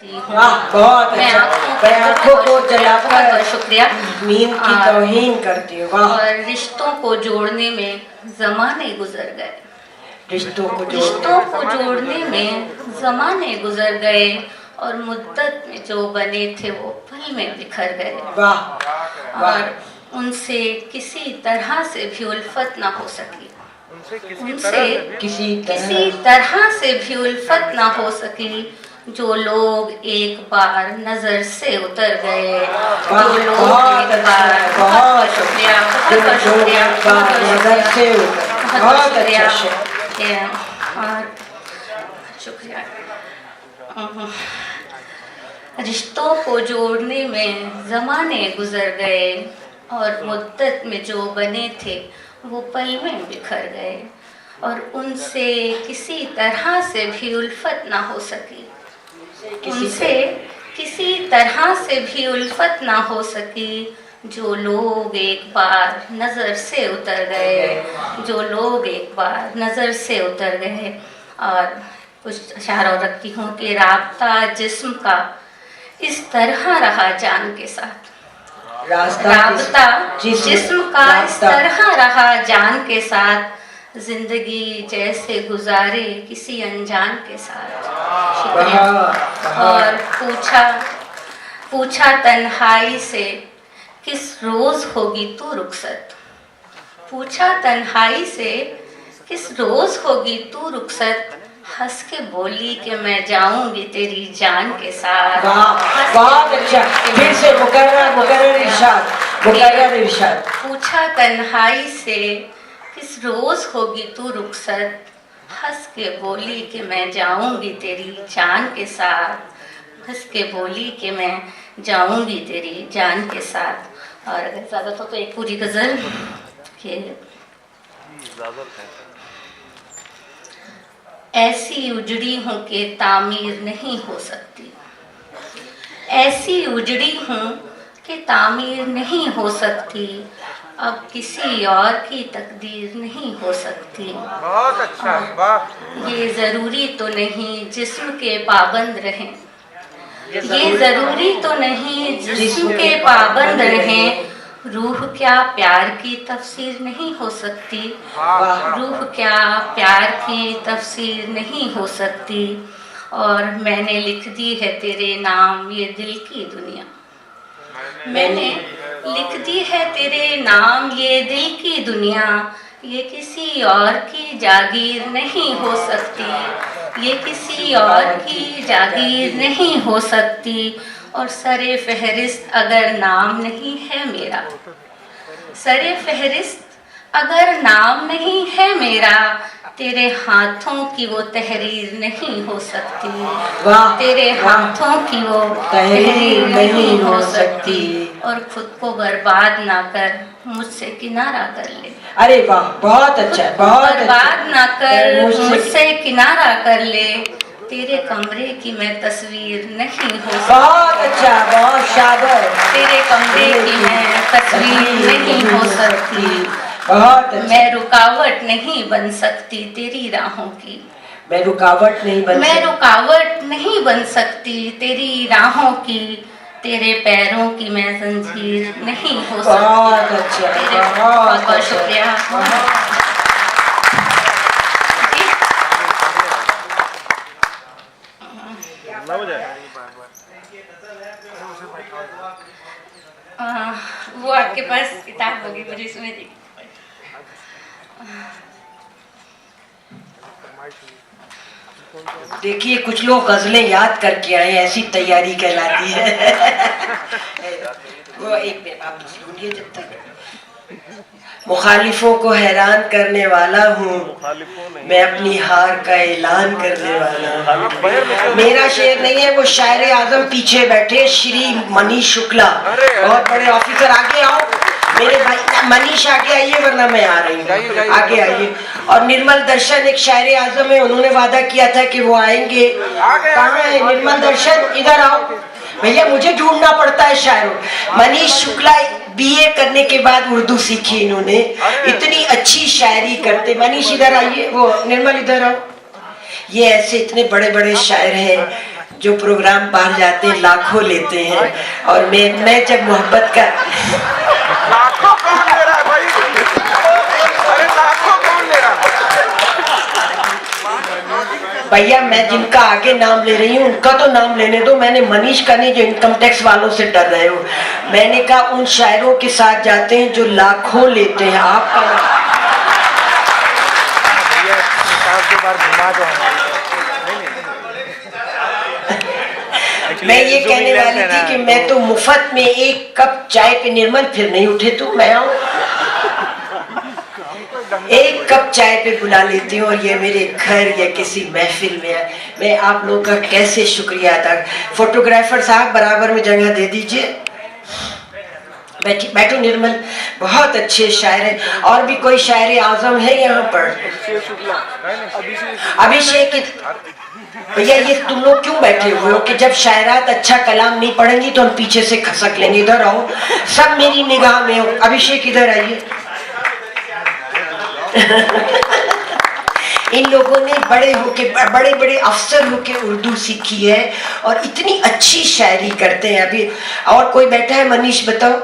बहुत अच्छा। मैं आँखों को जलाकर शुक्रिया नींद की तौहीन करती हूँ। और रिश्तों को जोड़ने में ज़माने गुजर गए। रिश्तों को जोड़ने में ज़माने गुजर गए और मुद्दत में जो बने थे वो पल में बिखर गए। वाह वाह। और उनसे किसी तरह से भी उल्फत ना हो सकी। किसी तरह से भी उल्फत ना हो सकी। जो लोग एक बार नजर से उतर गए, बहुत शुक्रिया, शुक्रिया। रिश्तों को जोड़ने में ज़माने गुजर गए और मुद्दत में जो बने थे वो पल में बिखर गए और उनसे किसी तरह से भी उल्फत ना हो सकी। किसी तरह से भी उल्फत ना हो सकी। जो लोग एक बार नज़र से उतर गए, और कुछ अशार और रखती हूँ कि राब्ता जिस्म का इस तरह रहा जान के साथ। राब्ता जिस्म का इस तरह रहा जान के साथ। जिंदगी जैसे गुजारे किसी अनजान के साथ। और पूछा तन्हाई से किस रोज होगी तू रुखसत। पूछा तन्हाई से किस रोज होगी तू रुखसत। हंस के बोली कि मैं जाऊंगी तेरी जान के साथ। बहुत अच्छा। फिर से मुकर्रर इरशाद। पूछा तन्हाई से किस रोज होगी तू रुखसत। हंस के बोली कि मैं जाऊंगी तेरी जान के साथ। हंस के बोली कि मैं जाऊंगी तेरी जान के साथ। और अगर ज़्यादा तो एक पूरी गज़ल के ऐसी उजड़ी हूँ कि तामीर नहीं हो सकती। ऐसी उजड़ी हूँ कि तामीर नहीं हो सकती। अब किसी और की तकदीर नहीं हो सकती। बहुत अच्छा। वाह। ये ज़रूरी तो नहीं जिस्म के पाबंद रहें। ये ज़रूरी तो नहीं जिस्म के पाबंद रहें। रूह क्या प्यार की तफसीर नहीं हो सकती। रूह क्या प्यार की तफसीर नहीं हो सकती। और मैंने लिख दी है तेरे नाम ये दिल की दुनिया। मैंने लिख दी है तेरे नाम ये दिल की दुनिया। ये किसी और की जागीर नहीं हो सकती। ये किसी और की जागीर नहीं हो सकती। और सरे फहरिस्त अगर नाम नहीं है मेरा। सरे फहरिस्त अगर नाम नहीं है मेरा। तेरे हाथों की वो तहरीर नहीं हो सकती। तेरे हाथों की वो तहरीर नहीं हो सकती। और खुद को बर्बाद ना कर मुझसे किनारा कर ले। अरे वाह, बहुत अच्छा। बर्बाद ना कर मुझसे किनारा कर ले। तेरे कमरे की मैं तस्वीर नहीं हो सकती। बहुत अच्छा, बहुत शाबाश। तेरे कमरे की मैं तस्वीर नहीं हो सकती। बहुत अच्छा। मैं रुकावट नहीं बन सकती तेरी राहों की। मैं रुकावट नहीं बन सकती तेरी राहों की। तेरे पैरों की मैं जंजीर नहीं हो सकती। बहुत अच्छा। बहुत शुक्रिया। वो आपके पास किताब होगी मुझे इसमें देखी। देखिए कुछ लोग गजलें याद करके आए, ऐसी तैयारी कहलाती है। वो एक मिनट आप सुनिए जब तक। मुखालिफों को हैरान करने वाला हूँ मैं, अपनी हार का ऐलान करने वाला हूँ। मेरा शेर नहीं है, वो शायर आजम पीछे बैठे श्री मनीष शुक्ला, बहुत बड़े ऑफिसर। आगे आओ मेरे भाई मनीष, आगे आइए वरना मैं आ रही हूँ। आगे आइए। और निर्मल दर्शन एक शायर आजम है, उन्होंने वादा किया था कि वो आएंगे। कहाँ है निर्मल दर्शन? इधर आओ भैया, मुझे ढूंढना पड़ता है शायरों। मनीष शुक्ला बीए करने के बाद उर्दू सीखी इन्होंने, इतनी अच्छी शायरी करते। मनीष इधर आइए, वो निर्मल इधर आओ। ये ऐसे इतने बड़े बड़े शायर हैं जो प्रोग्राम बाहर जाते हैं लाखों लेते हैं, और मैं जब मोहब्बत का लाखों कौन ले रहा है भाई? अरे लाखों कौन ले रहा है? भैया मैं जिनका आगे नाम ले रही हूँ उनका तो नाम लेने दो, मैंने मनीष का नहीं जो इनकम टैक्स वालों से डर रहे हो। मैंने कहा उन शायरों के साथ जाते हैं जो लाखों लेते हैं। आपका मैं ये कहने वाली थी कि मैं तो मुफ्त में एक कप चाय पे निर्मल फिर नहीं उठे तो मैं आऊं, एक कप चाय पे बुला लेती हूँ और ये मेरे घर या किसी महफिल में है। मैं आप लोगों का कैसे शुक्रिया अदा। फोटोग्राफर साहब बराबर में जगह दे दीजिए। बैठो निर्मल, बहुत अच्छे शायर हैं। और भी कोई शायर आजम है यहाँ पर? अभिषेक। भैया ये तुम लोग क्यों बैठे हुए हो कि जब शायरात अच्छा कलाम नहीं पढ़ेंगी तो हम पीछे से खसक लेंगे। इधर आओ, सब मेरी निगाह में हो। अभिषेक इधर आइए। इन लोगों ने बड़े बड़े अफसर होके उर्दू सीखी है और इतनी अच्छी शायरी करते हैं। अभी और कोई बैठा है? मनीष बताओ।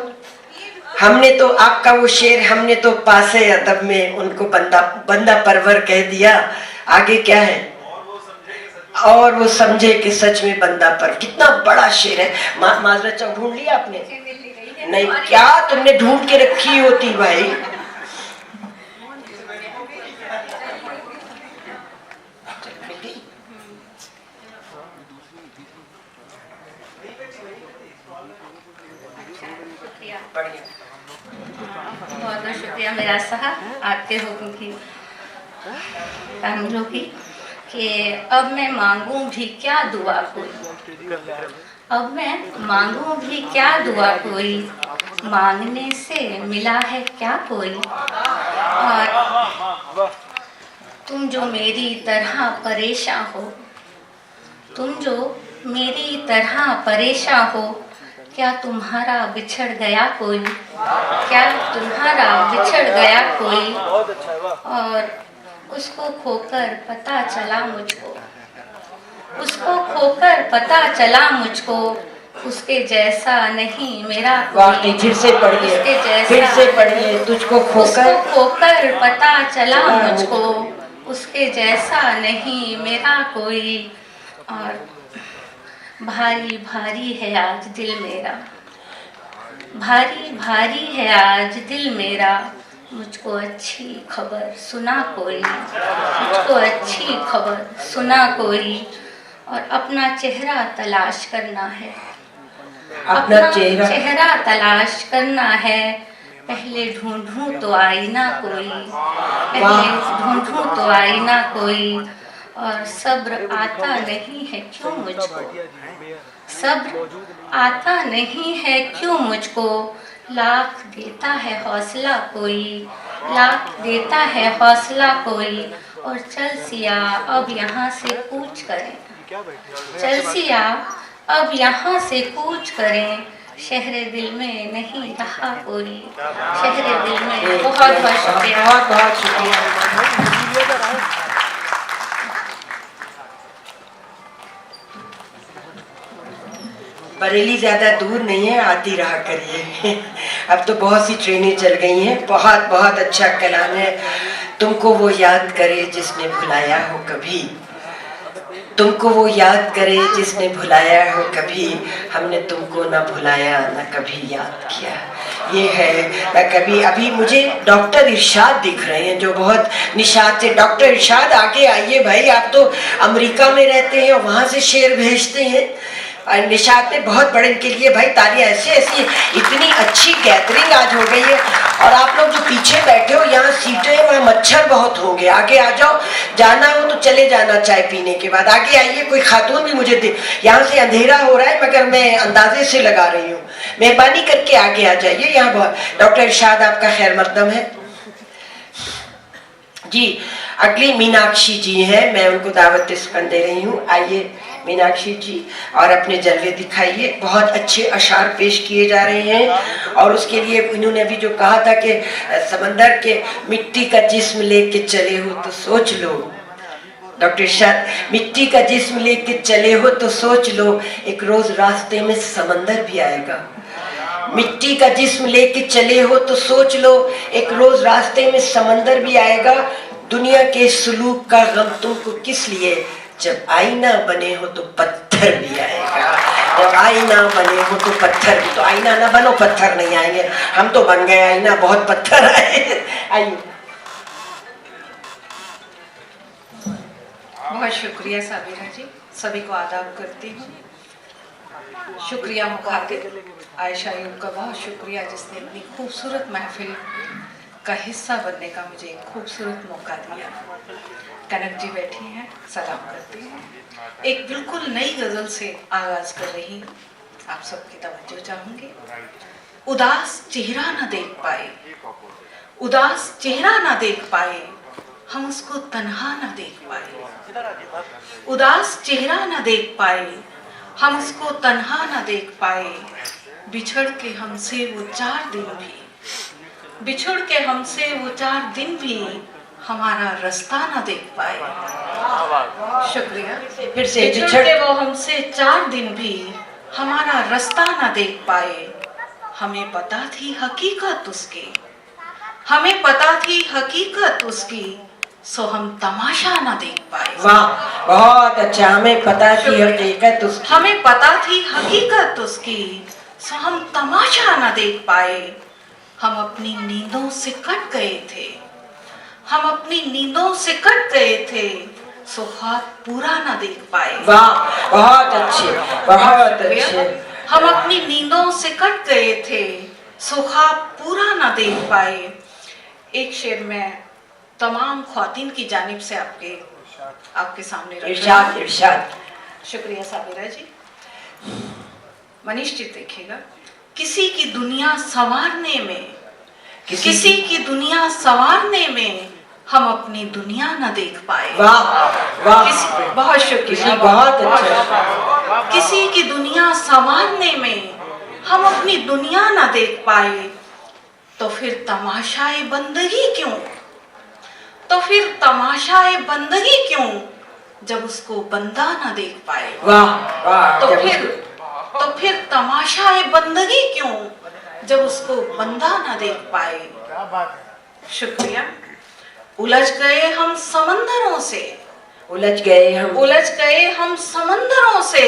हमने तो आपका वो शेर, हमने तो पासे अदब में उनको बंदा परवर कह दिया। आगे क्या है? और वो समझे कि सच में बंदा पर। कितना बड़ा शेर है। माजरत चाव ढूंढ लिया आपने? नहीं, क्या तुमने ढूंढ के रखी होती भाई। बहुत बहुत शुक्रिया मेरा साहब आपके हुक्म की तामीलों की कि अब मैं मांगूं भी क्या दुआ कोई, अब मैं मांगूं भी क्या दुआ कोई, मांगने से मिला है क्या कोई। और तुम जो मेरी तरह परेशान हो, तुम जो मेरी तरह परेशान हो, क्या तुम्हारा बिछड़ गया कोई, क्या तुम्हारा बिछड़ गया कोई। और उसको खोकर पता चला मुझको, उसको खोकर पता चला मुझको, उसके जैसा नहीं मेरा कोई। फिर से पढ़िए, फिर से पढ़िए। तुझको खोकर पता चला मुझको, उसके जैसा नहीं मेरा कोई। और भारी भारी है आज दिल मेरा, भारी भारी है आज दिल मेरा, मुझको अच्छी खबर सुना कोई, मुझको अच्छी खबर सुना कोई। और अपना चेहरा तलाश करना है, अपना चेहरा तलाश करना है। पहले ढूंढूं तो आईना कोई, पहले ढूंढूं तो आईना कोई। और सब्र आता नहीं है क्यों मुझको, सब्र आता नहीं है क्यों मुझको। लाख देता है हौसला कोई, लाख देता है हौसला कोई। और चल सिया अब यहाँ से कूच करें, चल सिया अब यहाँ से कूच करें। शहरे दिल में नहीं रहा कोई, शहरे दिल में। बहुत बहुत शुक्रिया, बहुत बहुत शुक्रिया। बरेली ज़्यादा दूर नहीं है, आती रहा करिए। अब तो बहुत सी ट्रेनें चल गई हैं। बहुत बहुत अच्छा कलाम है। तुमको वो याद करे जिसने भुलाया हो कभी, तुमको वो याद करे जिसने भुलाया हो कभी। हमने तुमको ना भुलाया ना कभी याद किया। ये है ना कभी। अभी मुझे डॉक्टर इरशाद दिख रहे हैं जो बहुत निशात से। डॉक्टर इरशाद आगे आइए भाई, आप तो अमेरिका में रहते हैं और वहाँ से शेर भेजते हैं। निशात ने बहुत बड़े इनके लिए भाई तालियां। ऐसी इतनी अच्छी गैदरिंग आज हो गई है। और आप लोग जो पीछे बैठे हो, यहाँ सीटें हैं, वहाँ मच्छर बहुत होंगे। आगे आ जाओ, जाना हो तो चले जाना चाय पीने के बाद। आगे आइए। कोई खातून भी मुझे यहाँ से अंधेरा हो रहा है मगर मैं अंदाजे से लगा रही हूँ। मेहरबानी करके आगे आ जाइए। यहाँ बहुत डॉक्टर इरशाद आपका खैर मकदम है जी। अगली मीनाक्षी जी हैं, मैं उनको दावत इस्पन दे रही हूँ। आइए मीनाक्षी जी, और अपने जलवे दिखाइए। बहुत अच्छे अशार पेश किए जा रहे हैं। और उसके लिए इन्होंने अभी जो कहा था कि समंदर के मिट्टी का जिस्म लेके चले हो तो सोच लो, डॉक्टर इरशाद, मिट्टी का जिस्म लेके चले हो तो सोच लो एक रोज रास्ते में समंदर भी आएगा। मिट्टी का जिस्म लेके चले हो तो सोच लो एक रोज रास्ते में समंदर भी आएगा। दुनिया के सुलूक का गम तुमको किस लिए, जब आईना बने हो तो पत्थर भी आएगा। जब आईना बने हो तो पत्थर भी, तो आईना ना बनो पत्थर नहीं आएंगे। हम तो बन गए आईना, बहुत पत्थर आए। आइए। बहुत शुक्रिया साबिरा जी, सभी को आदाब करती हूँ। शुक्रिया मुखातिब आयशा अयूब का, बहुत शुक्रिया जिसने अपनी खूबसूरत महफिल का हिस्सा बनने का मुझे एक खूबसूरत मौका दिया। कनक जी बैठी हैं, सलाम करती हूँ। एक बिल्कुल नई गज़ल से आगाज़ कर रही, आप सबकी तवज्जो चाहूँगी। उदास चेहरा न देख पाए, उदास चेहरा न देख पाए, हम उसको तन्हा न देख पाए। उदास चेहरा न देख पाए, हम उसको तन्हा न देख पाए। बिछड़ के हमसे वो 4 दिन भी, बिछड़ के हमसे वो 4 दिन भी, हमारा रास्ता न देख पाए। शुक्रिया। फिर से बिछड़ के वो हमसे 4 दिन भी, हमारा रास्ता न देख पाए। हमें पता थी हकीकत उसकी, हमें पता थी हकीकत उसकी, सो हम तमाशा न देख पाए। वाह, बहुत अच्छा। हमें पता थी हकीकत उसकी, हमें पता थी हकीकत उसकी, सो हम तमाशा न देख पाए। हम अपनी नींदों से कट गए थे, हम अपनी नींदों से कट गए थे, सो ख्वाब पूरा न देख पाए। वाह, बहुत अच्छे, बहुत अच्छे। हम अपनी नींदों से कट गए थे, सो ख्वाब पूरा न देख पाए। एक शेर में तमाम ख्वातीन की जानिब से आपके सामने रख इरशाद, इरशाद। शुक्रिया साबिरा जी। मनीष जी देखिएगा, किसी की दुनिया संवारने में, किसी की दुनिया संवारने में हम अपनी दुनिया न देख पाए। वाह, वाह, बहुत शुक्रिया, बहुत अच्छा। किसी की दुनिया संवारने में हम अपनी दुनिया न देख पाए। तो फिर तमाशाए बंदगी क्यों, तो फिर तमाशाए बंदगी क्यों, जब उसको बंदा न देख पाए। वाह, वाह। तो फिर तमाशाए बंदगी क्यों, जब उसको बंदा न देख पाए। शुक्रिया। उलझ गए हम समंदरों से, उलझ गए हम, उलझ गए हम समंदरों से,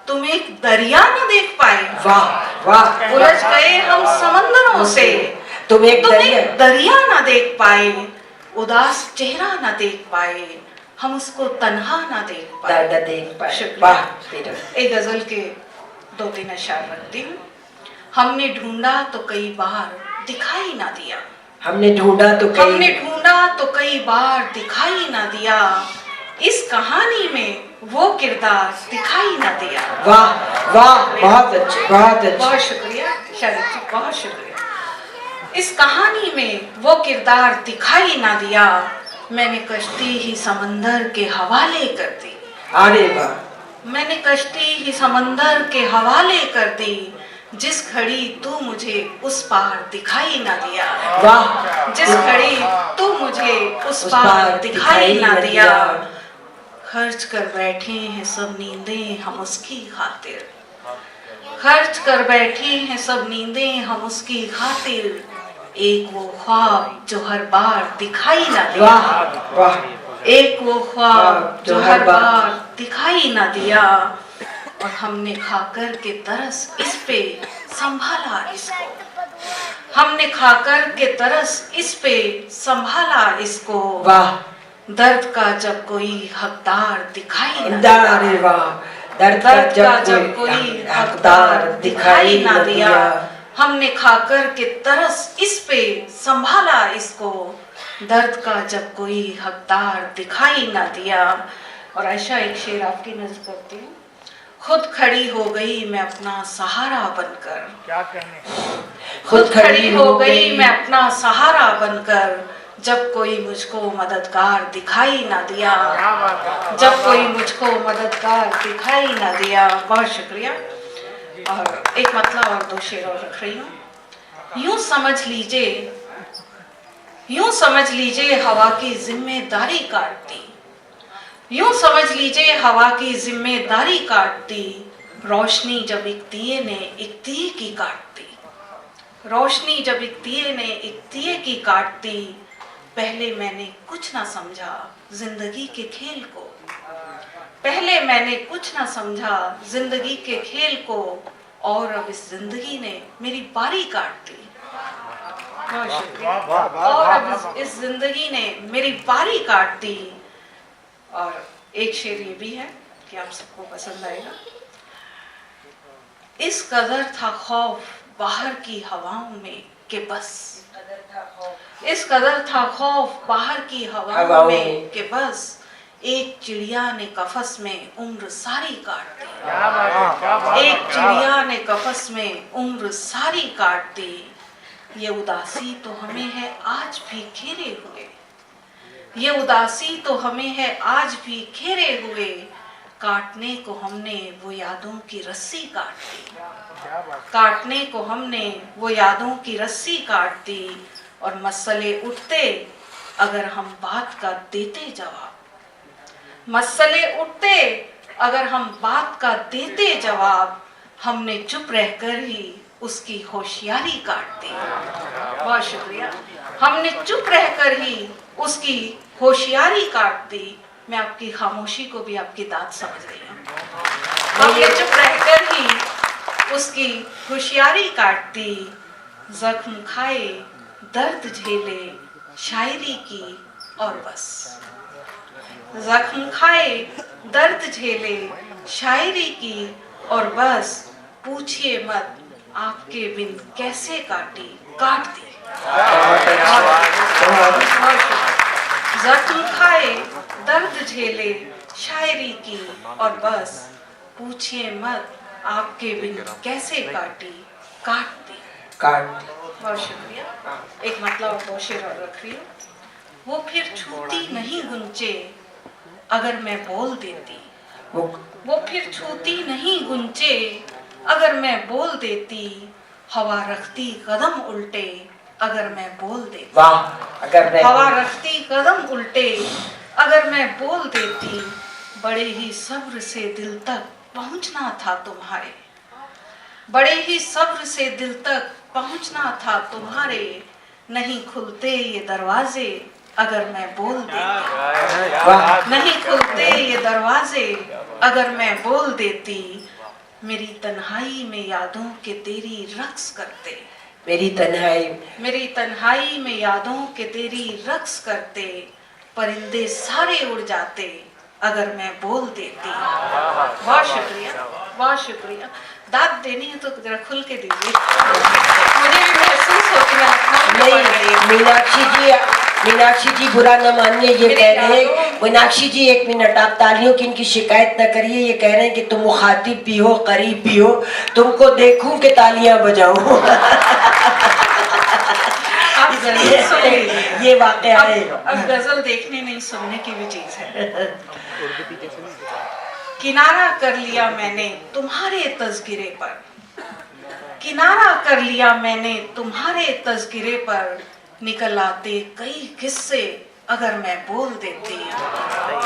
तुम एक दरिया न देख पाए। वाह, वाह। उलझ गए हम समंदरों से, तुम एक दरिया न देख पाए। उदास चेहरा न देख पाए, हम उसको तन्हा न देख पाए। शुक्रिया। एक गजल के 2-3 अशार रखती हूँ। हमने ढूंढा तो कई बार दिखाई ना दिया, हमने ढूंढा तो कई बार दिखाई ना दिया। इस कहानी में वो किरदार दिखाई ना दिया। वाह, वाह, बहुत अच्छे, बहुत अच्छे। बहुत शुक्रिया शरीफ जी, बहुत शुक्रिया। इस कहानी में वो किरदार दिखाई ना दिया, मैंने कश्ती ही समंदर के हवाले कर दी। अरे वाह, मैंने कश्ती ही समंदर के हवाले कर दी, जिस घड़ी तू मुझे उस पार दिखाई ना दिया। वाह, जिस घड़ी तू मुझे उस पार दिखाई ना दिया। खर्च कर बैठे हैं सब नींदें हम उसकी खातिर, खर्च कर बैठे हैं सब नींदें हम उसकी खातिर। एक वो ख्वाब जो हर बार दिखाई ना दिया, वाह, एक वो ख्वाब जो हर बार दिखाई ना दिया। और हमने खाकर के तरस इस पे संभाला इसको, हमने खाकर के तरस इस पे संभाला इसको। वाह, दर्द का जब कोई हकदार दिखाई ना, अरे वाह, दर्द का जब कोई हकदार दिखाई ना दिया। हमने खाकर के तरस इस पे संभाला इसको, दर्द का जब कोई हकदार दिखाई ना दिया। और ऐसा एक शेर आपकी नजर करती हूँ। खुद खड़ी हो गई मैं अपना सहारा बनकर, क्या कहने, खुद खड़ी हो गई मैं अपना सहारा बनकर, जब कोई मुझको मददगार दिखाई ना दिया, जब कोई मुझको मददगार दिखाई ना दिया। बहुत शुक्रिया। और एक मतला और 2 शेर और रख रही हूँ। यूं समझ लीजिए हवा की जिम्मेदारी काट दी, यूं समझ लीजिए हवा की जिम्मेदारी काट दी, रोशनी जब एक दिए ने एक दिए की काट दी। रोशनी जब एक दिए ने एक दिए की काट दी, पहले मैंने कुछ ना समझा जिंदगी के खेल को। पहले मैंने कुछ ना समझा जिंदगी के खेल को, और अब इस जिंदगी ने मेरी बारी काट दी। बहुत शुक्रिया। और अब इस जिंदगी ने मेरी बारी काट दी। और एक शेर ये भी है कि आप सबको पसंद आएगा। इस कदर था खौफ बाहर की हवाओं में कि बस, इस कदर था खौफ बाहर की हवाओं में कि बस, एक चिड़िया ने कफस में उम्र सारी काट दी। एक चिड़िया ने कफस में उम्र सारी काट दी। ये उदासी तो हमें है आज भी घेरे हुए, ये उदासी तो हमें है आज भी घेरे हुए। काटने को हमने वो यादों की रस्सी काट दी, काटने को हमने वो यादों की रस्सी काट दी। और मसले उठते अगर हम बात का देते जवाब, मसले उठते अगर हम बात का देते जवाब, हमने चुप रहकर ही उसकी होशियारी काट दी। बहुत शुक्रिया। हमने चुप रहकर ही उसकी होशियारी काट दी। मैं आपकी खामोशी को भी आपकी दाद समझ रही हूँ। हमने चुप रहकर ही उसकी होशियारी काट दी। जख्म खाए दर्द झेले शायरी की और बस, जख्म खाए दर्द झेले शायरी की और बस, पूछिए मत आपके बिन कैसे काटी काट दी। जख्म खाए दर्द झेले शायरी की और बस, पूछिए मत आपके बिन कैसे काटी काट दी। बहुत शुक्रिया। एक मतलब दो शेर और रख रही हूँ। वो फिर छूती नहीं गुंचे अगर मैं बोल देती, वो फिर छूती नहीं गुंचे अगर मैं बोल देती। हवा रखती कदम उल्टे अगर मैं बोल देती, हवा रखती कदम उल्टे अगर मैं बोल देती। बड़े ही सब्र से दिल तक पहुंचना था तुम्हारे, बड़े ही सब्र से दिल तक पहुंचना था तुम्हारे। नहीं खुलते ये दरवाजे अगर मैं बोल देती, नहीं खुलते ये दरवाजे अगर मैं बोल देती। मेरी तन्हाई में यादों के तेरी रक्स करते, मेरी तन्हाई में यादों के तेरी रक्स करते। परिंदे सारे उड़ जाते अगर मैं बोल देती। बहुत शुक्रिया, बहुत शुक्रिया। दाद देनी है तो जरा खुल के दीजिए, मुझे भी महसूस हो कि मैं लखनऊ में पढ़ रही हूँ। मीनाक्षी जी बुरा न मानिए, ये कह रहे हैं, मीनाक्षी जी एक मिनट, आप तालियों की इनकी शिकायत न करिए। ये कह रहे हैं कि तुम मुखातिब भी हो, करीब भी हो, तुमको देखूं कि तालियां बजाऊं। ये वाकया है। अब गजल देखने नहीं सुनने की भी चीज है। किनारा कर लिया मैंने तुम्हारे तज़किरे पर, किनारा कर लिया मैंने तुम्हारे तज़किरे पर। निकल आते कई किस्से अगर मैं बोल देती,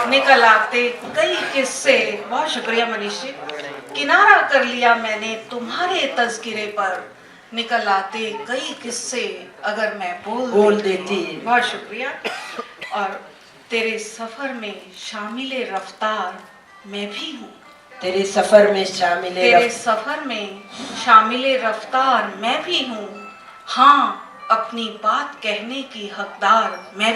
निकल आते कई किस्से। बहुत शुक्रिया मनीष जी। किनारा कर लिया मैंने तुम्हारे तज़किरे पर, निकल आते कई किस्से अगर मैं बोल देती। बहुत शुक्रिया। और तेरे सफर में शामिल रफ्तार मैं भी हूँ, तेरे सफर में शामिल, तेरे सफर में शामिल रफ्तार मैं भी हूँ। हाँ अपनी बात कहने की हकदार मैं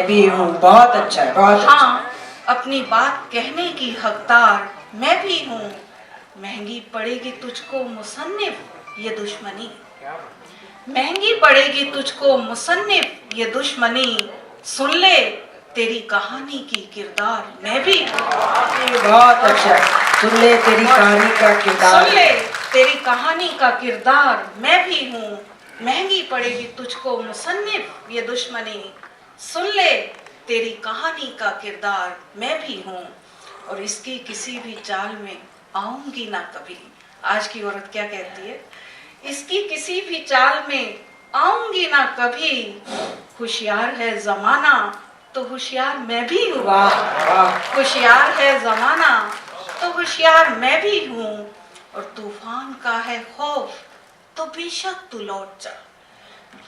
भी हूँ। बहुत अच्छा है, बहुत अच्छा। हाँ अपनी बात कहने की हकदार मैं भी हूँ। महंगी पड़ेगी तुझको मुसन्निफ ये दुश्मनी, महंगी पड़ेगी तुझको मुसन्निफ ये दुश्मनी। सुन ले तेरी कहानी की किरदार मैं भी हूँ। बहुत अच्छा। सुन ले तेरी कहानी का किरदार, सुन ले तेरी कहानी का किरदार मैं भी हूँ। महंगी पड़ेगी तुझको मुसन्निफ ये दुश्मनी। सुन ले तेरी कहानी का किरदार मैं भी हूँ। और इसकी किसी भी चाल में आऊंगी ना कभी। आज की औरत क्या कहती है? इसकी किसी भी चाल में आऊंगी ना कभी। होशियार है जमाना तो होशियार मैं भी हूँ। वाह वाह। होशियार है जमाना तो होशियार मैं भी हूँ, और तूफान का है खौफ तो बेशक तू लौट जा।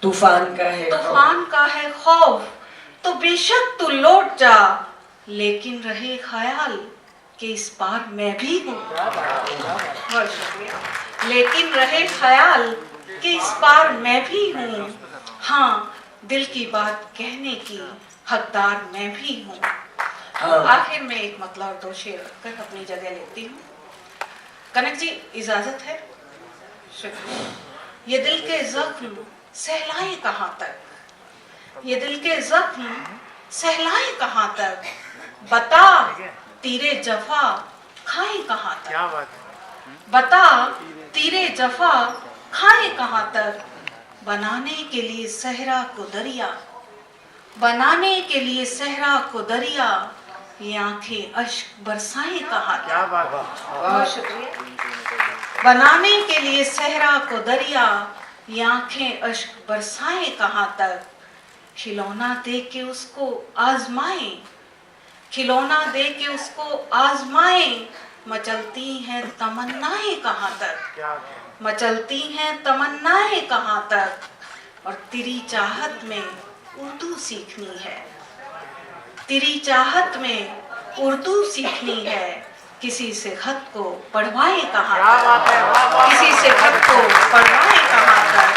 तूफान का है तूफान का है खौफ तो बेशक तू लौट जा, लेकिन रहे ख्याल कि इस बार मैं भी हूँ। बहुत शुक्रिया। लेकिन रहे ख्याल कि इस बार मैं भी हूँ, हाँ दिल की बात कहने की हकदार मैं भी हूँ। हाँ। आखिर में एक मतला और दो शेर रखकर अपनी जगह लेती हूँ। कनक जी इजाजत है? शुक्रिया। ये दिल के जख्म सहलाए कहाँ तक, ये दिल के जख्म सहलाए कहाँ तक, बता तीरे जफा खाए कहाँ तक। क्या बात बता तीरे जफा खाए कहाँ तक, बनाने के लिए सहरा को दरिया, बनाने के लिए सहरा को दरिया, ये आंखें अश्क बरसाए कहाँ तक। क्या बात। बहुत शुक्रिया। बनाने के लिए सहरा को दरिया, ये आंखें अश्क बरसाए कहाँ तक, खिलौना दे के उसको आजमाए, खिलौना दे के उसको आजमाए, मचलती हैं तमन्नाएं कहाँ तक, मचलती हैं तमन्नाएं कहाँ तक, और तेरी चाहत में उर्दू सीखनी है, तेरी चाहत में उर्दू सीखनी है, किसी से खत को पढ़वाए कहाँ तक, किसी से खत को पढ़वाए कहाँ तक,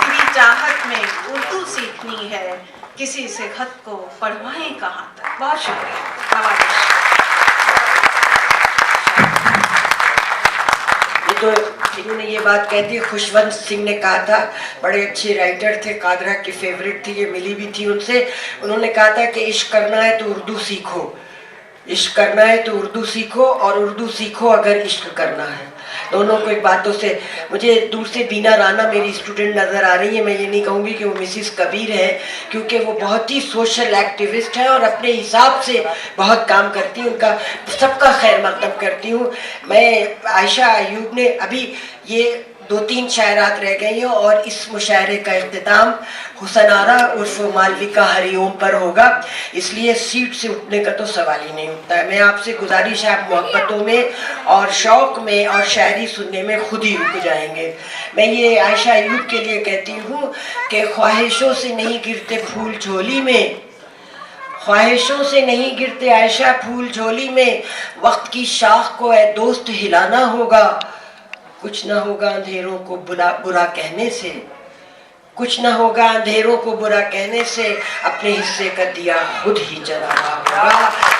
तेरी चाहत में उर्दू सीखनी है, किसी से खत को पढ़वाए कहाँ तक। बहुत शुक्रिया। नवाज़िश। ये तो इन्होंने ये बात कहती है, खुशवंत सिंह ने कहा था, बड़े अच्छे राइटर थे, कादरा की फेवरेट थी, ये मिली भी थी उनसे। उन्होंने कहा था कि इश्क करना है तो उर्दू सीखो, इश्क करना है तो उर्दू सीखो, और उर्दू सीखो अगर इश्क करना है। दोनों को एक बातों से, मुझे दूर से बीना राना मेरी स्टूडेंट नज़र आ रही है। मैं ये नहीं कहूँगी कि वो मिसिस कबीर है, क्योंकि वो बहुत ही सोशल एक्टिविस्ट है और अपने हिसाब से बहुत काम करती हैं। उनका सबका खैर मकदम करती हूँ। मैं आयशा अयूब ने अभी ये 2-3 शायरात रह गई हैं, और इस मुशायरे का इख्तिताम हुसन आरा उर्फ मालविका हरिओम पर होगा, इसलिए सीट से उठने का तो सवाल ही नहीं उठता है। मैं आपसे गुजारिश है, आप मोहब्बतों में और शौक़ में और शायरी सुनने में खुद ही रुक जाएंगे। मैं ये आयशा अयूब के लिए कहती हूँ कि ख्वाहिशों से नहीं गिरते फूल झोली में, ख्वाहिशों से नहीं गिरते आयशा फूल झोली में, वक्त की शाख को ए दोस्त हिलाना होगा, कुछ ना होगा अंधेरों को बुरा कहने से, कुछ ना होगा अंधेरों को बुरा कहने से, अपने हिस्से का दिया खुद ही जलाना होगा,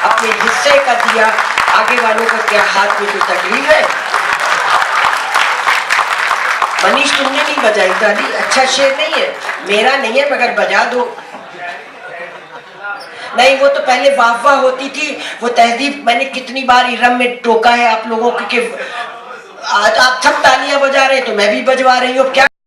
अपने हिस्से का दिया। आगे वालों का क्या हाथ में कोई तकलीफ है? मनीष तुमने नहीं बजाई ताली, अच्छा शेर नहीं है, मेरा नहीं है मगर बजा दो। नहीं, वो तो पहले वाह वाह होती थी, वो तहजीब मैंने कितनी बार इरम में टोका है आप लोगों को कि आज आप सब तालियां बजा रहे हैं तो मैं भी बजवा रही हूँ। क्या